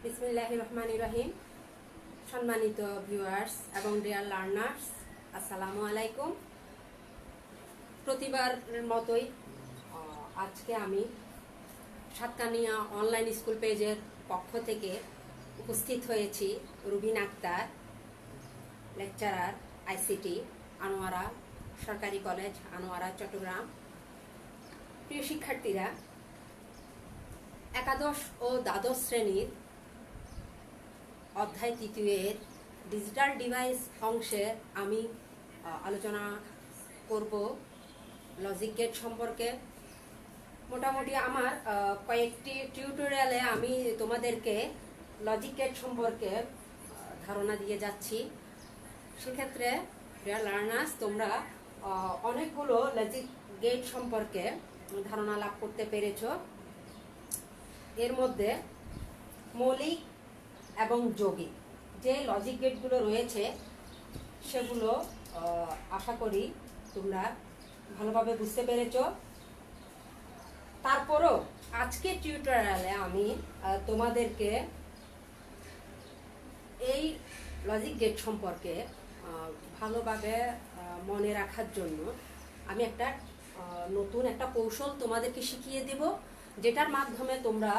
বিসমিল্লাহির রহমানির রহিম। সম্মানিত ভিউয়ার্স এবং ডিয়ার লার্নার্স, আসসালামু আলাইকুম। প্রতিবারের মতোই আজকে আমি সাতকানিয়া অনলাইন স্কুল পেজের পক্ষ থেকে উপস্থিত হয়েছি রুবিন আক্তার, লেকচারার আইসিটি, আনোয়ারা সরকারি কলেজ, আনোয়ারা, চট্টগ্রাম। প্রিয় শিক্ষার্থীরা, একাদশ ও দ্বাদশ শ্রেণীর অধ্যায় তৃতীয়ের ডিজিটাল ডিভাইস অংশে আমি আলোচনা করব লজিক গেট সম্পর্কে। মোটামুটি আমার কয়েকটি টিউটোরিয়ালে আমি তোমাদেরকে লজিক গেট সম্পর্কে ধারণা দিয়ে যাচ্ছি। সেক্ষেত্রে ডিয়ার লার্নার্স, তোমরা অনেকগুলো লজিক গেট সম্পর্কে ধারণা লাভ করতে পেরেছো। এর মধ্যে মৌলিক এবং যৌগিক যে লজিক গেটগুলো রয়েছে সেগুলো আশা করি তোমরা ভালোভাবে বুঝতে পেরেছো। তারপরও আজকে টিউটোরিয়ালে আমি তোমাদেরকে এই লজিক গেট সম্পর্কে ভালোভাবে মনে রাখার জন্য আমি নতুন একটা কৌশল তোমাদেরকে শিখিয়ে দেব, যেটার মাধ্যমে তোমরা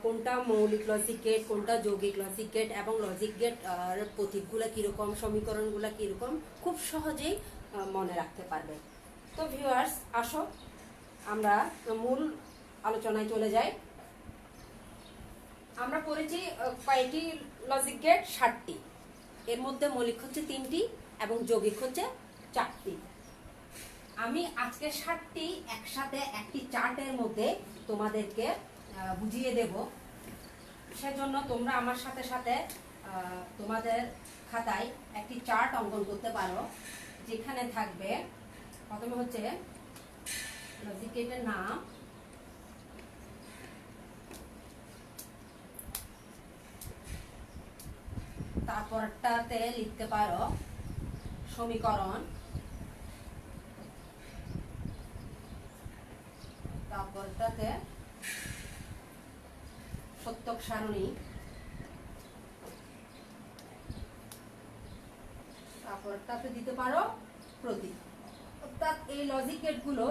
কোনটা মৌলিক লজিক গেট, কোনটা যৌগিক লজিক গেট এবং লজিক গেট প্রতীকগুলো কীরকম, সমীকরণগুলো কীরকম খুব সহজেই মনে রাখতে পারবে। তো ভিউয়ার্স, আসো আমরা মূল আলোচনায় চলে যাই। আমরা পড়েছি কয়টি লজিক গেট? 7টি। এর মধ্যে মৌলিক হচ্ছে 3টি এবং যৌগিক হচ্ছে 4টি। আমি আজকে 7টি একসাথে একটি চার্টের মধ্যে তোমাদেরকে বুঝিয়ে দেব। সেজন্য তোমরা আমার সাথে সাথে তোমাদের খাতায় একটি চার্ট অঙ্কন করতে পারো, যেখানে থাকবে প্রথমে হচ্ছে লজিক গেটের নাম, তারপরটাতে লিখতে পারো সমীকরণ, তারপরটাতে সত্যক সারণী, তারপরটাতে দিতে পারো প্রতীক। অর্থাৎ এই লজিক গেটগুলো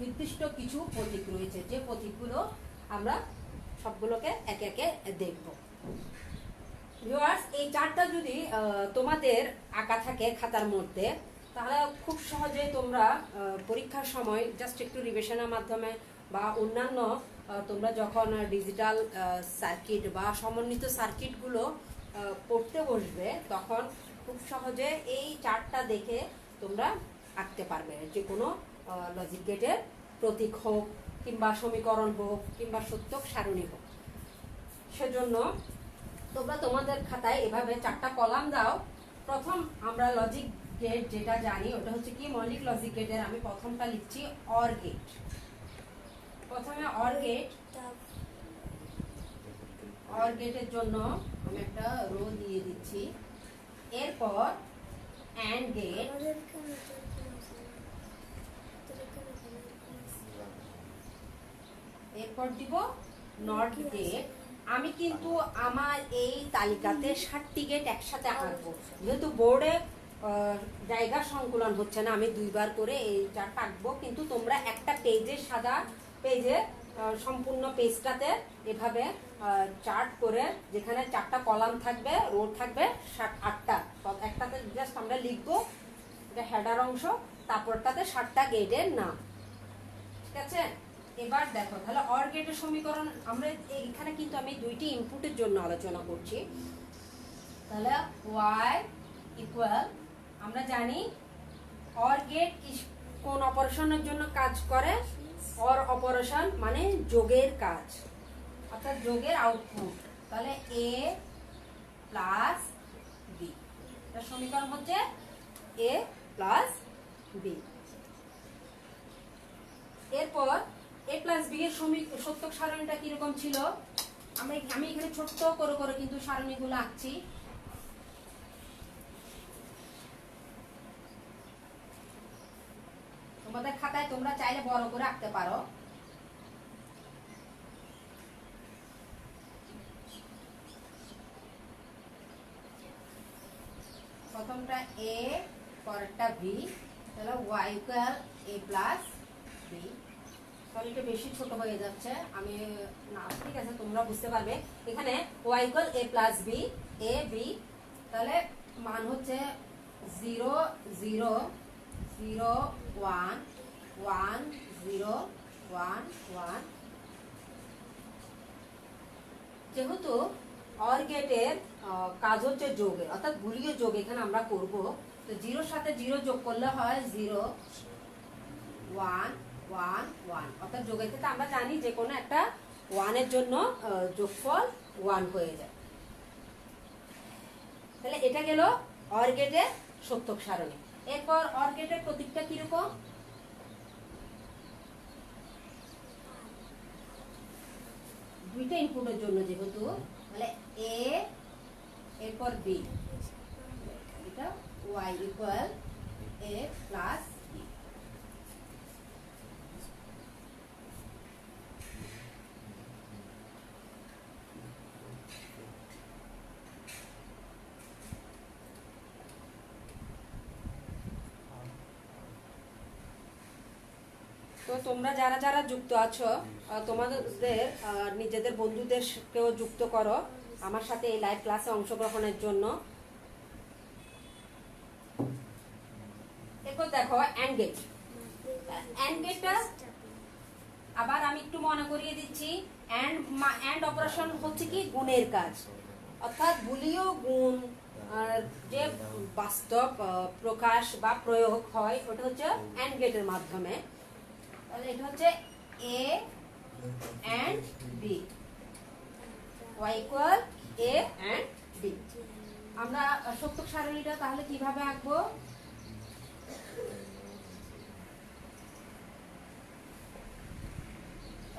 নির্দিষ্ট কিছু প্রতীক রয়েছে, যে প্রতীকগুলো আমরা সবগুলোকে একে একে দেখব। ভিউয়ার্স, এই চার্টটা যদি তোমাদের আঁকা থাকে খাতার মধ্যে, তাহলে খুব সহজে তোমরা পরীক্ষার সময় জাস্ট একটু রিভিশনের মাধ্যমে বা অন্যান্য তোমরা যখন ডিজিটাল সার্কিট বা সমন্বিত সার্কিটগুলো পড়তে বসবে, তখন খুব সহজে এই চার্টটা দেখে তোমরা আঁকতে পারবে, যে কোনো লজিক গেটের প্রতীক হোক কিংবা সমীকরণ হোক কিংবা সত্যক সারণী হোক। সেজন্য তোমরা তোমাদের খাতায় এভাবে 4টা কলাম দাও। প্রথম আমরা লজিক গেট যেটা জানি ওটা হচ্ছে কি, মৌলিক লজিক গেটের আমি প্রথমটা লিখছি অর গেট। প্রথমে অর গেট, অর গেটের জন্য আমি একটা রো দিয়ে দিচ্ছি। এরপর অ্যান্ড গেট, এরপর দিব নট গেট। আমি কিন্তু আমার এই তালিকাতে 7টি গেট একসাথে আঁকবো, যেহেতু বোর্ডে জায়গা সংকুলন হচ্ছে না, আমি 2বার করে এই চার্ট আঁকবো। কিন্তু তোমরা একটা পেজে, সাদা পেজে সম্পূর্ণ পেজটাতে এভাবে চার্ট করে, যেখানে 4টা কলাম থাকবে, রো থাকবে 8টা, একটাতে জাস্ট আমরা লিখবো, এটা হেডার অংশ, তারপরটাতে 7টা গেটের নাম। ঠিক আছে? এবার দেখো, তাহলে অর গেটের সমীকরণ আমরা এখানে কিন্তু আমি 2টি ইনপুটের জন্য আলোচনা করছি। তাহলে y ইকুয়াল, আমরা জানি অর গেট কোন অপারেশনের জন্য কাজ করে? অর অপারেশন মানে যোগের কাজ, অর্থাৎ যোগের আউটপুট। তাহলে a প্লাস বি, এর সমীকরণ হচ্ছে a প্লাস বি। এরপর a প্লাস বি এর সত্যক সারণীটা কিরকম ছিল? আমি এখানে ছোট্ট করে করে কিন্তু সারণীগুলো আঁকছি। তোমাদের খাতায় তোমরা চাইলে বড় করে আঁকতে পারো। প্রথমটা এ, পরেরটা বি, তাহলে ওয়াই ইকুয়াল এ প্লাস বি। সরি, এটা বেশি ছোট হয়ে যাচ্ছে, আমি না, ঠিক আছে, তোমরা বুঝতে পারবে। এখানে Y equal A plus B, A B, তাহলে মান হচ্ছে 0 0 0 1 1 0 1 1। যেহেতু অর গেটের কাজ হচ্ছে যোগের, অর্থাৎ বুলিয় যোগ এখানে আমরা করব, তো 0 সাথে 0 যোগ করলে হয় 0 1 1 1, অর্থাৎ যোগের ক্ষেত্রে আমরা জানি যে কোনো একটা 1 এর জন্য যোগফল 1 হয়ে যায়। তাহলে এটা গেল অর গেটের সত্যক সারণী। এরপর অর গেটের প্রতীকটা কিরকম? দুইটা ইনপুটের জন্য যেহেতু, তাহলে এ, এরপর বি, এটা ওয়াই ইকুয়াল এ প্লাস বি। তো তোমরা যারা যারা যুক্ত আছো, তোমাদের নিজেদের বন্ধুদেরকেও যুক্ত করো আমার সাথে এই লাইভ ক্লাসে অংশগ্রহণের জন্য। এরপর দেখো অ্যান্ড গেট। অ্যান্ড গেটটা আবার আমি একটু মনে করিয়ে দিচ্ছি, অ্যান্ড অপারেশন হচ্ছে কি গুণের কাজ, অর্থাৎ বুলিয় গুণ যে বাস্তব প্রকাশ বা প্রয়োগ হয় ওটা হচ্ছে অ্যান্ড গেটের মাধ্যমে। তাহলে এটা হচ্ছে A and B, Y equal A and B. আমরা সত্যক সারণীটা তাহলে কিভাবে আঁকবো?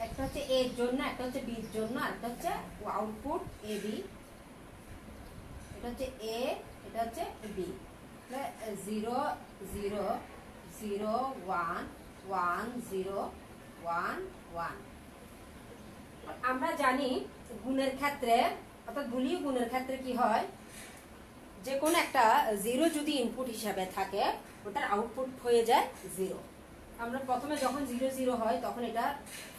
একটা হচ্ছে এ এর জন্য, একটা হচ্ছে বি এর জন্য, আর একটা হচ্ছে আউটপুট এ বি। এটা হচ্ছে এ, এটা হচ্ছে বি। 0 0 0 1 1 0 1 1। আমরা জানি গুণের ক্ষেত্রে, অর্থাৎ বুলিয় গুণের ক্ষেত্রে কি হয়, যে কোনো একটা 0 যদি ইনপুট হিসাবে থাকে ওটার আউটপুট হয়ে যায় 0। আমরা প্রথমে যখন 0 0 হয় তখন এটা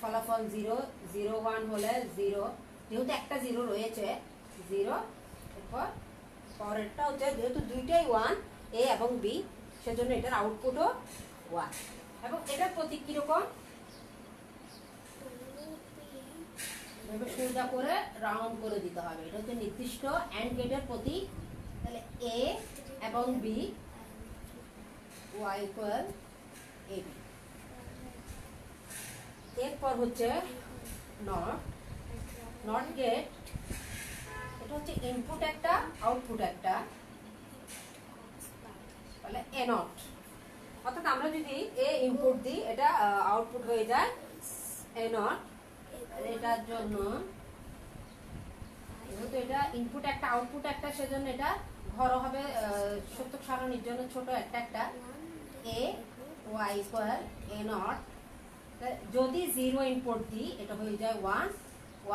ফলাফল 0 0 1 হলে 0, যেহেতু একটা 0 রয়েছে 0। এরপর পরেরটা হচ্ছে যেহেতু দুইটাই 1 এ এবং বি, সেজন্য এটার আউটপুটও 1। এবং এটার প্রতীক কিরকম? সোজা করে রাউন্ড করে দিতে হবে। এটা হচ্ছে নির্দিষ্ট অ্যান্ড গেটের প্রতীক। তাহলে এ এবং B, Y equal A B. এরপর হচ্ছে নট। নট গেট, এটা হচ্ছে ইনপুট একটা আউটপুট একটা, তাহলে এ নট, অর্থাৎ আমরা যদি এ ইনপুট দিই এটা আউটপুট হয়ে যায় এ নট। এটার জন্য যেহেতু এটা ইনপুট একটা আউটপুট একটা, সেজন্য এটা ঘর হবে সত্যক সারণীর জন্য ছোট একটা একটা এ, ওয়াই ইকুয়াল এ নট। যদি 0 ইনপুট দিই এটা হয়ে যায় 1,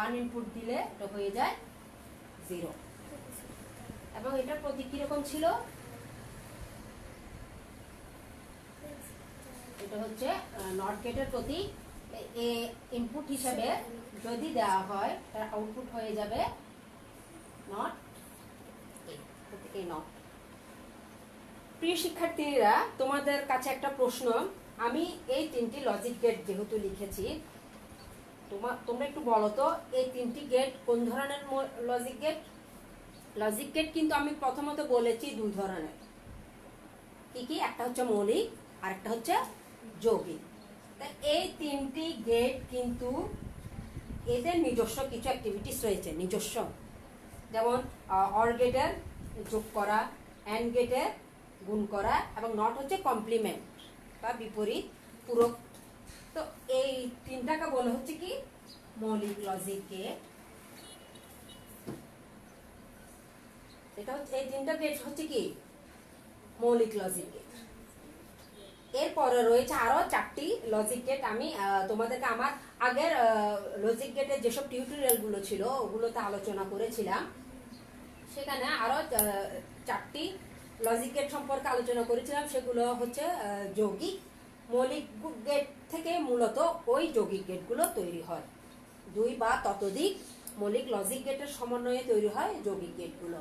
1 ইনপুট দিলে এটা হয়ে যায় 0। এবং এটার প্রতীক কিরকম ছিল? এটা হচ্ছে নট গেটের প্রতীক। এ ইনপুট হিসাবে যদি দেওয়া হয় তার আউটপুট হয়ে যাবে নট এ নট। প্রিয় শিক্ষার্থীরা, তোমাদের কাছে একটা প্রশ্ন। আমি এই 3টি লজিক গেট যেহেতু লিখেছি, তোমরা একটু বলো তো এই 3টি গেট কোন ধরনের লজিক গেট? লজিক গেট কিন্তু আমি প্রথমত বলেছি 2 ধরনের। কি কি? একটা হচ্ছে মৌলিক আর একটা হচ্ছে যৌগিক। এই 3টি গেট কিন্তু এদের নিজস্ব কিছু অ্যাক্টিভিটিস রয়েছে, নিজস্ব, যেমন অর গেটের যোগ করা, অ্যান্ড গেটের গুণ করা, এবং নট হচ্ছে কমপ্লিমেন্ট বা বিপরীত পূরক। তো এই 3টাকে বলা হচ্ছে কি মৌলিক লজিক গেট। এটা হচ্ছে এই 3টা গেট হচ্ছে কি মৌলিক লজিক গেট। এরপরে রয়েছে আরো 4টি লজিক গেট। আমি তোমাদেরকে আমার আগের লজিক গেটের যেসব টিউটোরিয়াল গুলো ছিল ওগুলোতে আলোচনা করেছিলাম। সেখানে আরো 4টি লজিক গেট সম্পর্কে আলোচনা করেছিলাম, সেগুলো হচ্ছে যৌগিক। মৌলিক গেট থেকে মূলত ওই যৌগিক গেটগুলো তৈরি হয়। দুই বা ততোধিক মৌলিক লজিক গেটের সমন্বয়ে তৈরি হয় যৌগিক গেটগুলো।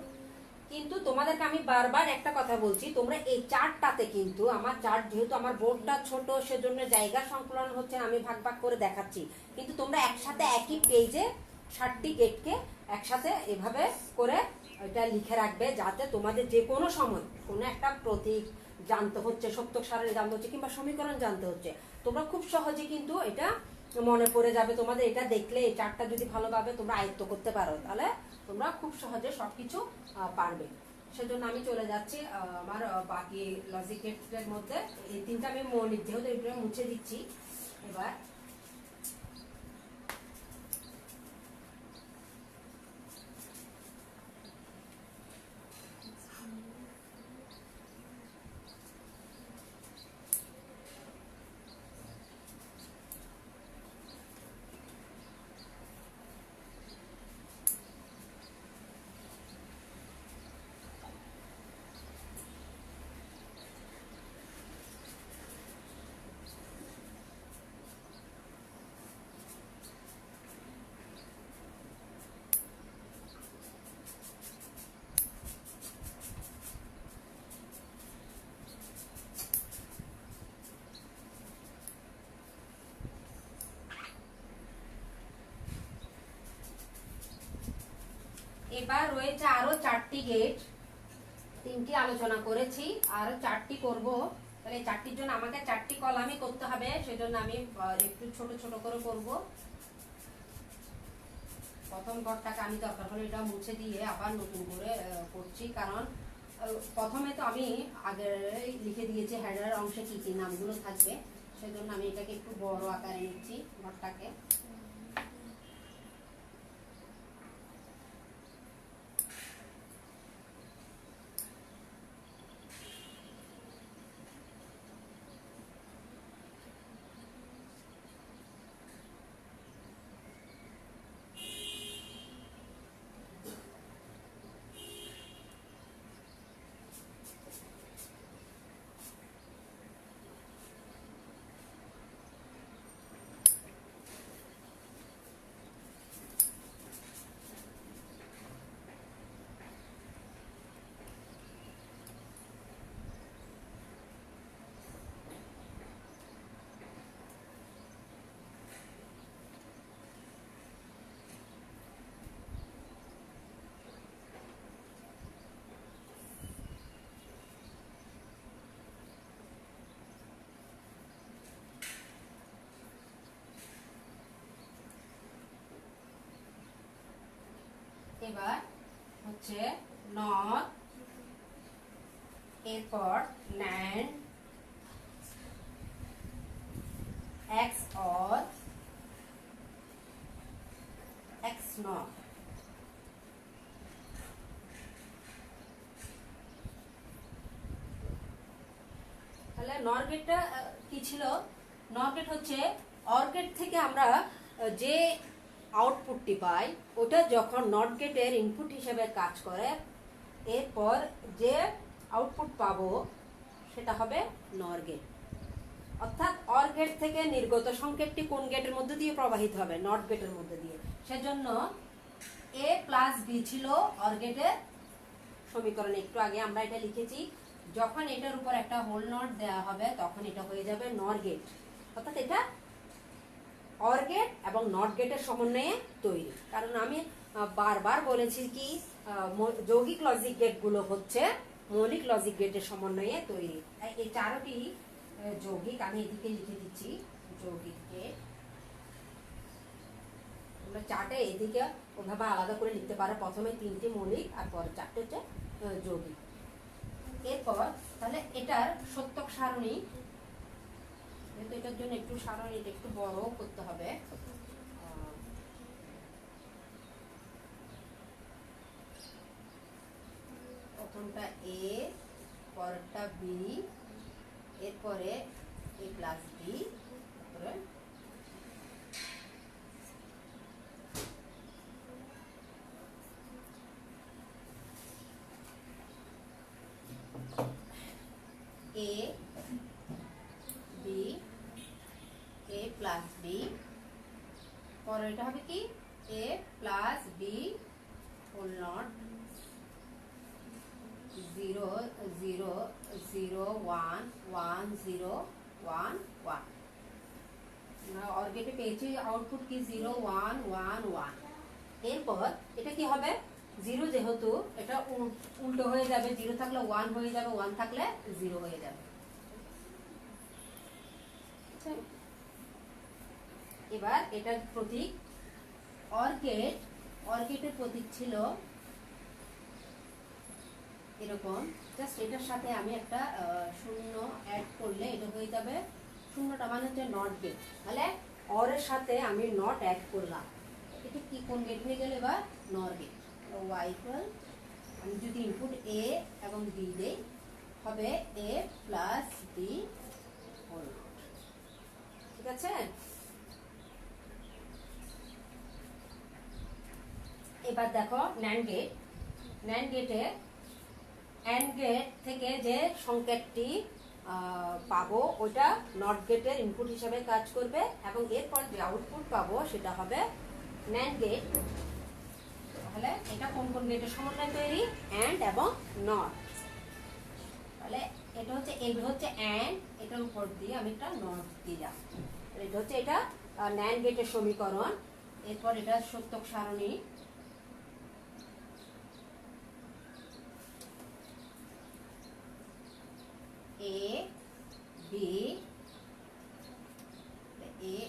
কিন্তু তোমাদেরকে আমি বারবার একটা কথা বলছি, তোমরা এই চার্টটাতে কিন্তু, আমার চার্ট যেহেতু আমার বোর্ডটা ছোট সেজন্য জায়গা সংকুলন হচ্ছে, আমি ভাগ ভাগ করে দেখাচ্ছি, কিন্তু তোমরা একসাথে একই পেজে 60টি গেটকে একসাথে এভাবে করে এটা লিখে রাখবে, যাতে তোমাদের যে কোনো সময় কোনো একটা প্রতীক জানতে হচ্ছে, সত্যক সারণী জানতে হচ্ছে, কিংবা সমীকরণ জানতে হচ্ছে, তোমরা খুব সহজে কিন্তু এটা মনে পড়ে যাবে। তোমাদের এটা দেখলে এই চার্টটা যদি ভালোভাবে তোমরা আয়ত্ত করতে পারো, তাহলে তোমরা খুব সহজে সবকিছু পারবে। সেজন্য আমি চলে যাচ্ছি আমার বাকি লজিক গেটের মধ্যে। এই তিনটা আমি মৌলিক যেহেতু এটা মুছে দিচ্ছি এবার। এবার রয়েছে আরো 4টি গেট। 3টি আলোচনা করেছি, আরো 4টি করব। তাহলে 4টির জন্য আমাকে 4টি কলামই করতে হবে, সেজন্য আমি একটু ছোট ছোট করে করব। প্রথম ঘরটাকে আমি দরকার হলে এটা মুছে দিয়ে আবার নতুন করে করছি, কারণ প্রথমে তো আমি আগে লিখে দিয়েছি হেডার অংশে কি কি নামগুলো থাকবে, সেজন্য আমি এটাকে একটু বড় আকারে নিচ্ছি ঘরটাকে। এবার হচ্ছে নট, এরপর land, x or, x not. তাহলে নর গেটটা কি ছিল? নর গেট হচ্ছে অর গেট থেকে আমরা যে আউটপুটটি পাই, ওটা যখন নট গেটের ইনপুট হিসেবে কাজ করে, এরপর যে আউটপুট পাবো সেটা হবে নর গেট। অর্থাৎ অর গেট থেকে নির্গত সংকেতটি কোন গেটের মধ্যে দিয়ে প্রবাহিত হবে? নট গেটের মধ্যে দিয়ে। সেজন্য এ প্লাস বি ছিল অর গেটের সমীকরণ। একটু আগে আমরা এটা লিখেছি, যখন এটার উপর একটা হোল নট দেওয়া হবে তখন এটা হয়ে যাবে নর গেট। অর্থাৎ এটা অর গেট এবং নট গেটের সমন্বয়ে তৈরি। কারণ আমি বারবার বলেছি কি, যৌগিক লজিক গেটগুলো হচ্ছে মৌলিক লজিক গেটের সমন্বয়ে তৈরি। এই 4টি যৌগিক আমি এদিকে লিখে দিচ্ছি, যৌগিক গেট। তোমরা 4টে এদিকে ওভাবে আলাদা করে লিখতে পারো, প্রথমে 3টি মৌলিক আর পরে 4টে হচ্ছে যৌগিক। এরপর তাহলে এটার সত্যক সারণী, যেহেতু এটার জন্য একটু সারণীটা একটু বড় করতে হবে। প্রথমটা এ, পরেরটা বি, এরপরে এ প্লাস বি, তারপরে A B, A plus B, পরেরটা হবে কি A plus B whole not 0 0 0 1 1 0 1 1। OR গেটে পেয়েছি আউটপুট কি 0 1 1 1। এরপর এটা কি হবে 0 যেহেতু এটা উল্টো হয়ে যাবে, 0 থাকলে 1 হয়ে যাবে, 1 থাকলে 0 হয়ে যাবে। এবার এটার প্রতীক অর গেটের প্রতীক ছিল এরকম, জাস্ট এটার সাথে আমি একটা শূন্য অ্যাড করলে এটা হয়ে যাবে, শূন্যটা মানে হচ্ছে নট গেট, তাহলে অরের সাথে আমি নট অ্যাড করলাম, এটা কি কোন গেট হয়ে গেল এবার নর গেট। ওয়াই ইকুয়াল আমি যদি ইনপুট এ এবং বি দেই হবে এ প্লাস বি হোল নট। ঠিক আছে, এবার দেখো ন্যান্ড গেটে অ্যান্ড গেট থেকে যে সংকেতটি পাবো ওইটা নট গেটের ইনপুট হিসাবে কাজ করবে এবং এরপর যে আউটপুট পাবো সেটা হবে ন্যান্ড গেট। তাহলে এটা কোন কোন গেটের সমন্বয় তৈরি, অ্যান্ড এবং নট। তাহলে এটা হচ্ছে এগুলো হচ্ছে অ্যান্ড, এটার উপর দিয়ে আমি একটা নট দিলাম, এটা হচ্ছে এটা ন্যান্ড গেটের সমীকরণ। এরপর এটা সত্যক সারণী, এ বি,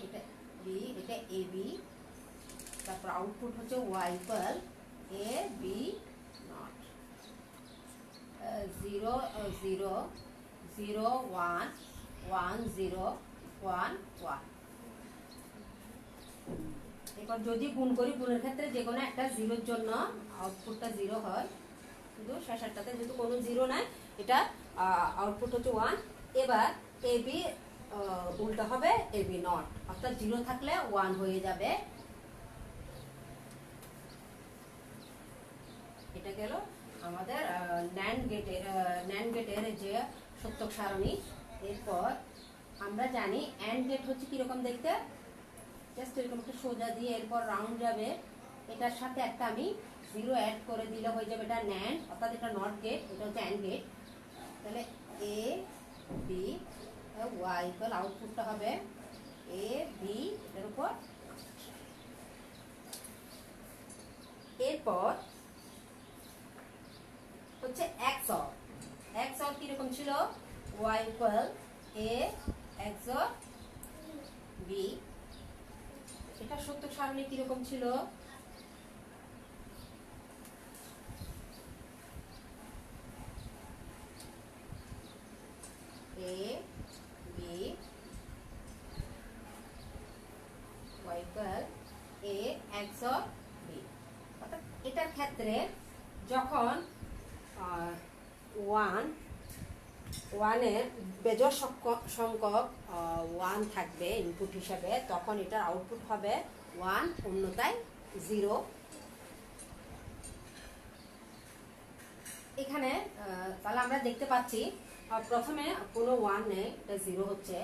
এটা বি, এটা এ বি, তারপর আউটপুট হচ্ছে Y equal A B not 0 0 0 1 1 0 1 1। এবার যদি গুণ করি, গুণের ক্ষেত্রে যে কোনো একটা জিরোর জন্য আউটপুটটা 0 হয়, কিন্তু শেষেরটাতে যেহেতু কোনো 0 নাই এটা আউটপুট হচ্ছে 1। এবার এ বি উল্টা হবে এ বি নট, অর্থাৎ 0 থাকলে 1 হয়ে যাবে। এটা গেল আমাদের ন্যান্ড গেটের যে সত্যক সারণী। এরপর আমরা জানি অ্যান্ড গেট হচ্ছে কিরকম দেখতে, জাস্ট এরকম একটা সোজা দিয়ে এরপর রাউন্ড যাবে, এটার সাথে একটা আমি 0 অ্যাড করে দিলে হয়ে যাবে এটা ন্যান্ড, অর্থাৎ এটা নট গেট, এটা হচ্ছে অ্যান্ড গেট। তাহলে এ বি ওয়াই ইকুয়াল আউটপুটটা হবে এ বি, এটার উপর। এরপর হচ্ছে XOR কিরকম ছিল, ওয়াই ইকুয়াল এ XOR বি, এটা সত্যক সারণী কিরকম ছিল, A B Y equal A XOR B. অর্থাৎ এটার ক্ষেত্রে যখন 1 বেজোড় সংখ্যক 1 থাকবে ইনপুট হিসাবে, তখন এটার আউটপুট হবে 1, অন্যথায় 0। এখানে তাহলে আমরা দেখতে পাচ্ছি প্রথমে কোনো 1 নেই, এটা 0 হচ্ছে,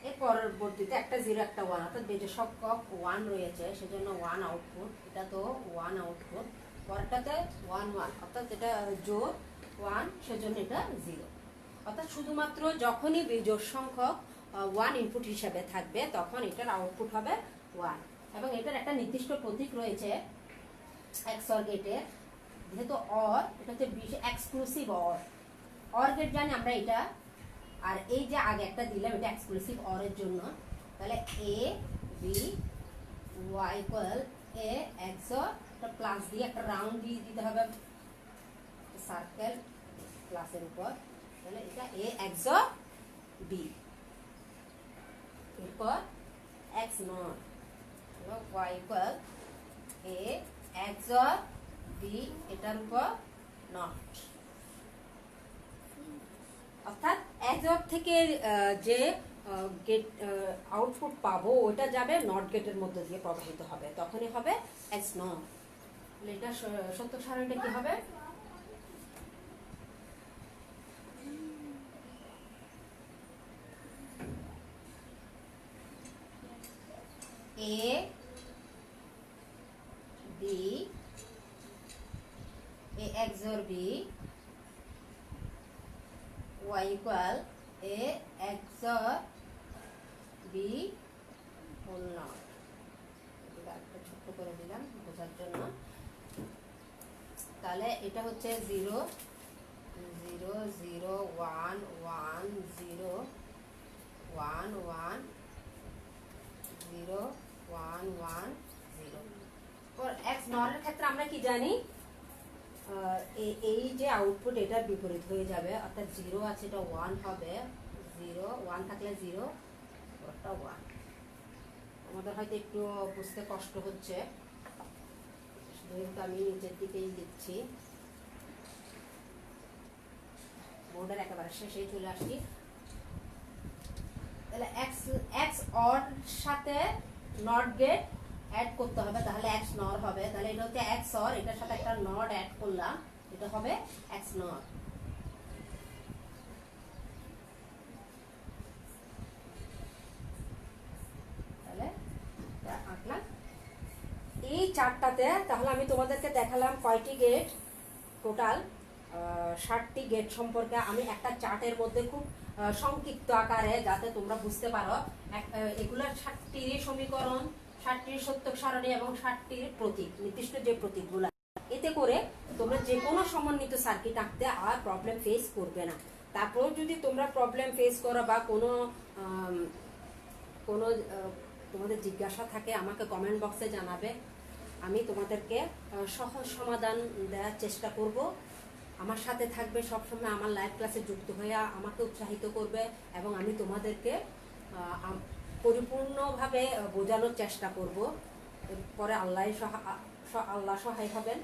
এর পরবর্তীতে একটা 0 একটা 1, অর্থাৎ বেজোড় সংখ্যক 1 রয়েছে, সেজন্য 1 আউটপুট, এটা তো 1 আউটপুট, পরেরটাতে 1 1, অর্থাৎ এটা জোড় 1, সেজন্য এটা 0। অর্থাৎ শুধুমাত্র যখনই বিজোড় সংখ্যক 1 ইনপুট হিসাবে থাকবে তখন এটার আউটপুট হবে 1। এবং এটার একটা নির্দিষ্ট প্রতীক রয়েছে XOR গেটের, যেহেতু অর এটা হচ্ছে এক্সক্লুসিভ অর গেট জানি আমরা এটা, আর এই যে আগে একটা দিলাম এটা এক্সক্লুসিভ অর এর জন্য। তাহলে A B Y equal A XOR, একটা প্লাস দিয়ে একটা রাউন্ড দিয়ে দিতে হবে সার্কেল প্লাসের উপর, তাহলে এটা এ XOR বি। এরপর এক্স নট এবং ওয়াই ইকুয়াল এ XOR বি, এটার উপর নট। অর্থাৎ XOR থেকে যে গেট আউটপুট পাবো ওটা যাবে নট গেটের মধ্যে দিয়ে প্রবাহিত হবে, তখনই হবে এক্স নট। এটা সত্যক সারণীটা কি হবে, a XOR B, y equal a XOR b whole not. একটা ছোট্ট করে দিলাম বোঝার জন্য। তাহলে এটা হচ্ছে 0 0 0 1 1 0 1 1 0 1 1 0। পর x নরের ক্ষেত্রে আমরা কি জানি, এই যে আউটপুট এটার বিপরীত হয়ে যাবে, অর্থাৎ 0 আছে এটা 1 হবে, 0 1 থাকলে 0 ওটা 1। আমাদের হয়তো একটু বুঝতে কষ্ট হচ্ছে, যেহেতু আমি নিচের দিকেই লিখছি, বোর্ডের একেবারে শেষেই চলে আসছি। তাহলে x অর সাথে নট গেট অ্যাড করতে হবে, তাহলে x নর হবে। তাহলে এটা হচ্ছে x অর, এটার সাথে একটা নট অ্যাড করলাম, এটা হবে x নর। তাহলে আঁকলাম এই চারটাতে। তাহলে আমি তোমাদেরকে দেখালাম কয়টি গেট, টোটাল 60টি গেট সম্পর্কে আমি একটা চার্টের মধ্যে খুব সংক্ষিপ্ত আকারে, যাতে তোমরা বুঝতে পারো। এগুলোর 60টি সমীকরণ, 60টি সত্যক সারণী এবং 60টির প্রতীক, নির্দিষ্ট যে প্রতীকগুলো, এতে করে তোমরা যে কোনো সমন্বিত সার্কিট আঁকতে আর প্রবলেম ফেস করবে না। তারপর যদি তোমরা প্রবলেম ফেস করো বা কোনো তোমাদের জিজ্ঞাসা থাকে, আমাকে কমেন্ট বক্সে জানাবে, আমি তোমাদেরকে সহজ সমাধান দেওয়ার চেষ্টা করব। আমার সাথে থাকবে সবসময়, আমার লাইভ ক্লাসে যুক্ত হয়ে আমাকে উৎসাহিত করবে এবং আমি তোমাদেরকে পরিপূর্ণভাবে বোঝানোর চেষ্টা করব। পরে আল্লাহ সহায় হবেন।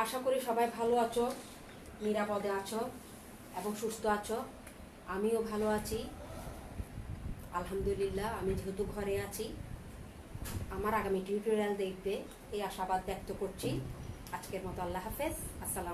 আশা করি সবাই ভালো আছো, নিরাপদে আছো এবং সুস্থ আছো। আমিও ভালো আছি আলহামদুলিল্লাহ। আমি যেহেতু ঘরে আছি, আমার আগামী টিউটোরিয়াল দেখবে এই আশাবাদ ব্যক্ত করছি। আজকের মতো আল্লাহ হাফেজ, আসসালাম।